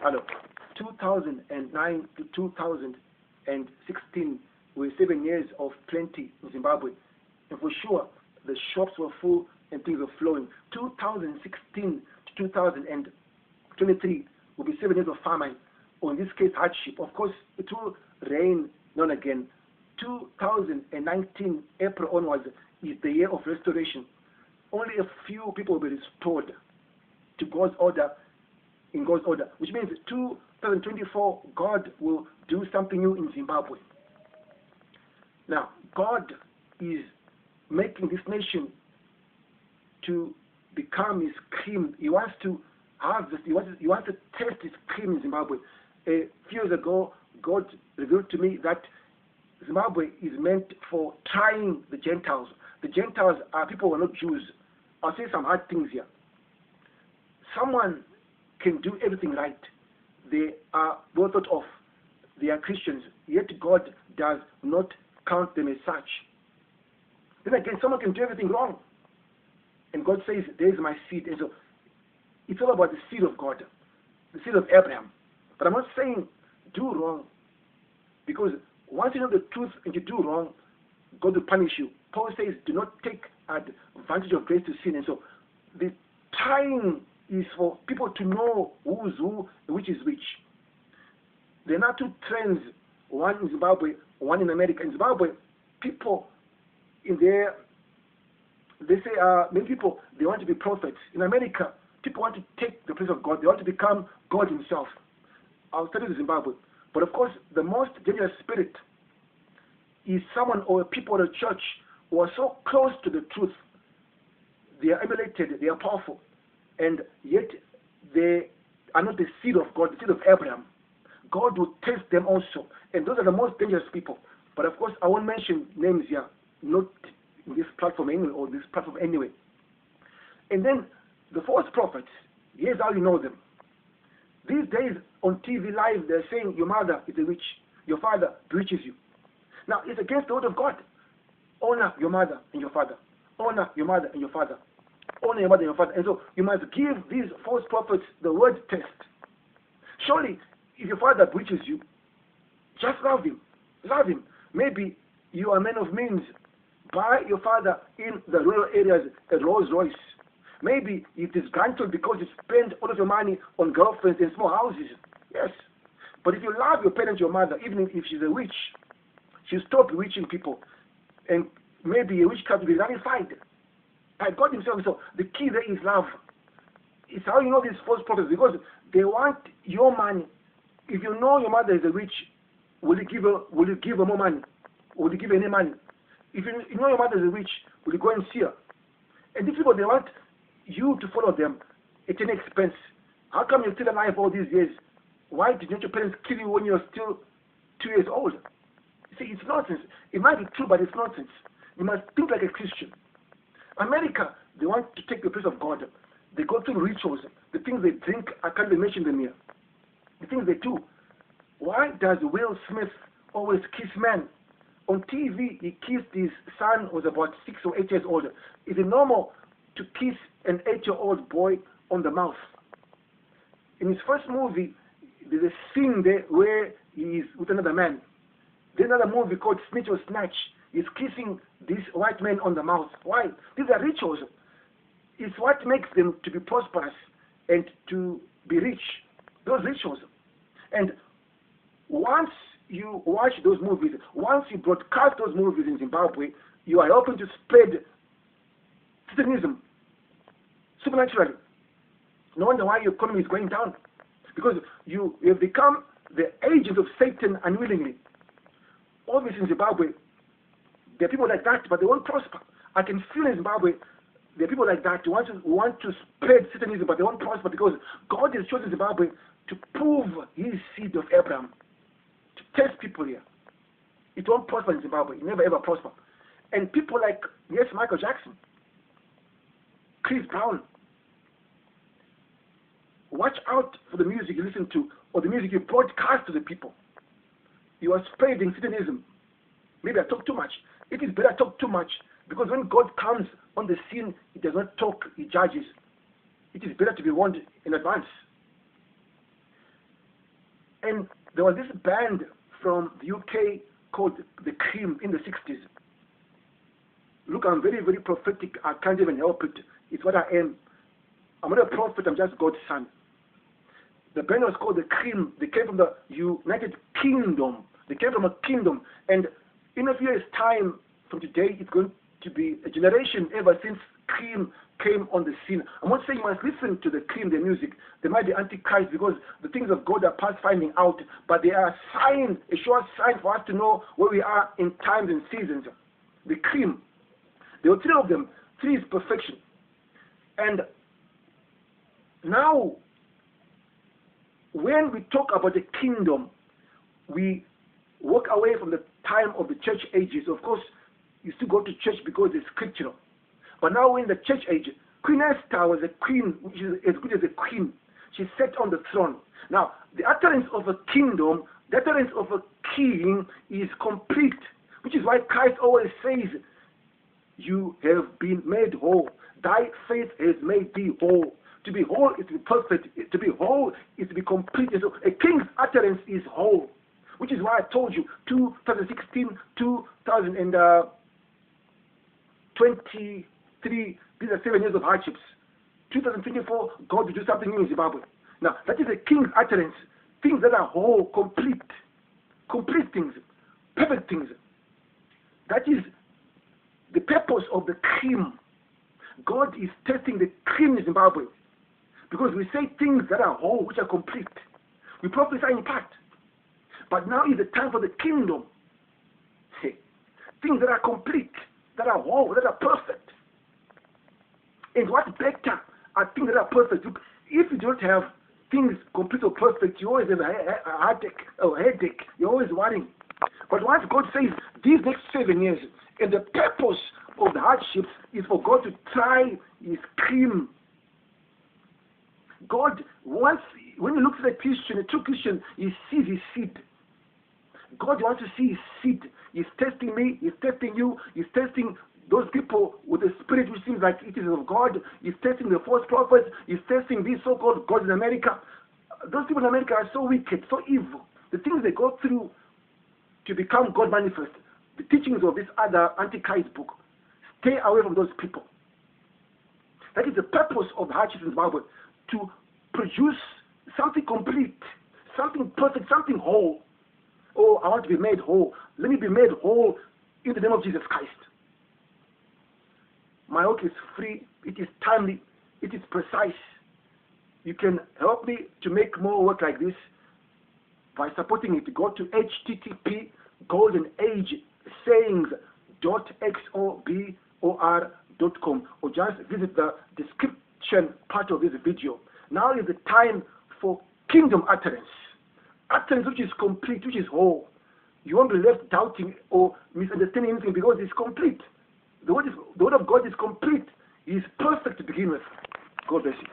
Hello. 2009 to 2016 were 7 years of plenty in Zimbabwe. And for sure, the shops were full and things were flowing. 2016 to 2023 will be 7 years of famine, or in this case, hardship. Of course, it will rain now and again. 2019, April onwards, is the year of restoration. Only a few people will be restored to God's order, in God's order, which means 2024, God will do something new in Zimbabwe. Now, God is making this nation to become his cream. He wants to harvest, he wants to taste his cream in Zimbabwe. A few years ago, God revealed to me that Zimbabwe is meant for trying the Gentiles. The Gentiles are people who are not Jews. I'll say some hard things here. Someone can do everything right. They are well thought of. They are Christians, yet God does not count them as such. Then again, someone can do everything wrong, and God says, there is my seed. And so it's all about the seed of God, the seed of Abraham. But I'm not saying do wrong, because once you know the truth and you do wrong, God will punish you. Paul says, do not take advantage of grace to sin. And so the trying is for people to know who is who and which is which. There are now two trends, one in Zimbabwe, one in America. In Zimbabwe, people in there, they say many people, they want to be prophets. In America, people want to take the place of God. They want to become God himself. I'll study the Zimbabwe. But of course, the most dangerous spirit is someone or people in a church who are so close to the truth. They are emulated, they are powerful, and yet they are not the seed of God, the seed of Abraham. God will test them also, and those are the most dangerous people. But of course, I won't mention names here, not in this platform anyway, or this platform anyway. And then the false prophets, here's how you know them. These days on TV live, they're saying your mother is a witch, your father bewitches you. Now, it's against the word of God. Honor your mother and your father. Honor your mother and your father. Honor your mother and your father. And so you must give these false prophets the word test. Surely, if your father bewitches you, just love him. Love him. Maybe you are a man of means. Buy your father in the rural areas a Rolls Royce. Maybe it is granted because you spend all of your money on girlfriends and small houses. Yes. But if you love your parents, your mother, even if she's a witch, she'll stop bewitching people. And maybe a witchcraft will be ratified by God himself. So the key there is love. It's how you know these false prophets, because they want your money. If you know your mother is a witch, will you give her more money? Will you give her any money? If you know your mother is a witch, will you go and see her? And these people, they want you to follow them at any expense. How come you're still alive all these years? Why did not your parents kill you when you're still 2 years old? You see, it's nonsense. It might be true, but it's nonsense. You must think like a Christian. America, they want to take the place of God. They go through rituals. The things they drink, I can't even mention them here. The things they do. Why does Will Smith always kiss men? On TV, he kissed his son who was about 6 or 8 years old. Is it normal to kiss an 8-year-old boy on the mouth? In his first movie, there's a scene there where he is with another man. There's another movie called Snitch or Snatch. He's kissing this white man on the mouth. Why? These are rituals. It's what makes them to be prosperous and to be rich. Those rituals. And once you watch those movies, once you broadcast those movies in Zimbabwe, you are helping to spread Satanism supernaturally. No wonder why your economy is going down. Because you have become the agent of Satan unwillingly. Obviously in Zimbabwe, there are people like that, but they won't prosper. I can feel in Zimbabwe, there are people like that who want to spread Satanism, but they won't prosper, because God has chosen Zimbabwe to prove his seed of Abraham, to test people here. It won't prosper in Zimbabwe. It never ever prosper. And people like, yes, Michael Jackson, Chris Brown, watch out for the music you listen to or the music you broadcast to the people. You are spreading Satanism. Maybe I talk too much. It is better I talk too much, because when God comes on the scene, he does not talk, he judges. It is better to be warned in advance. And there was this band from the UK called The Cream in the 60s. Look, I'm very, very prophetic. I can't even help it. It's what I am. I'm not a prophet. I'm just God's son. The band was called The Cream. They came from the United Kingdom. They came from a kingdom. And in a few years' time from today, it's going to be a generation ever since Cream came on the scene. I'm not saying you must listen to the Cream, their music. They might be antichrist because the things of God are past finding out, but they are a sign, a sure sign for us to know where we are in times and seasons. The Cream. There were three of them. Three is perfection. And now, when we talk about the kingdom, we walk away from the time of the church ages. Of course, you still go to church because it's scriptural. But now in the church age, Queen Esther was a queen, which is as good as a queen. She sat on the throne. Now, the utterance of a kingdom, the utterance of a king is complete, which is why Christ always says, you have been made whole. Thy faith has made thee whole. To be whole is to be perfect. To be whole is to be complete. And so a king's utterance is whole, which is why I told you 2016, 2023, these are 7 years of hardships. 2024, God will do something new in Zimbabwe. Now, that is a king's utterance. Things that are whole, complete things, perfect things. That is the purpose of the cream. God is testing the cream in Zimbabwe. Because we say things that are whole, which are complete. We prophesy in part. But now is the time for the kingdom. Things that are complete, that are whole, that are perfect. And what's better are things that are perfect. Look, if you don't have things complete or perfect, you always have a headache. You're always worrying. But once God says, these next 7 years, and the purpose of the hardships is for God to try his cream. God wants, when he looks at a Christian, a true Christian, he sees his seed. God wants to see his seed. He's testing me, he's testing you, he's testing those people with a spirit which seems like it is of God. He's testing the false prophets. He's testing these so-called gods in America. Those people in America are so wicked, so evil. The things they go through to become God manifest. The teachings of this other Antichrist book. Stay away from those people. That is the purpose of hardship in Zimbabwe. To produce something complete, something perfect, something whole. Oh, I want to be made whole. Let me be made whole in the name of Jesus Christ. My work is free. It is timely. It is precise. You can help me to make more work like this by supporting it. Go to http://goldenage.sayings.xobor.com or just visit the description part of this video. Now is the time for kingdom utterance. Utterance which is complete, which is whole. You won't be left doubting or misunderstanding anything because it's complete. The word of God is complete. He is perfect to begin with. God bless you.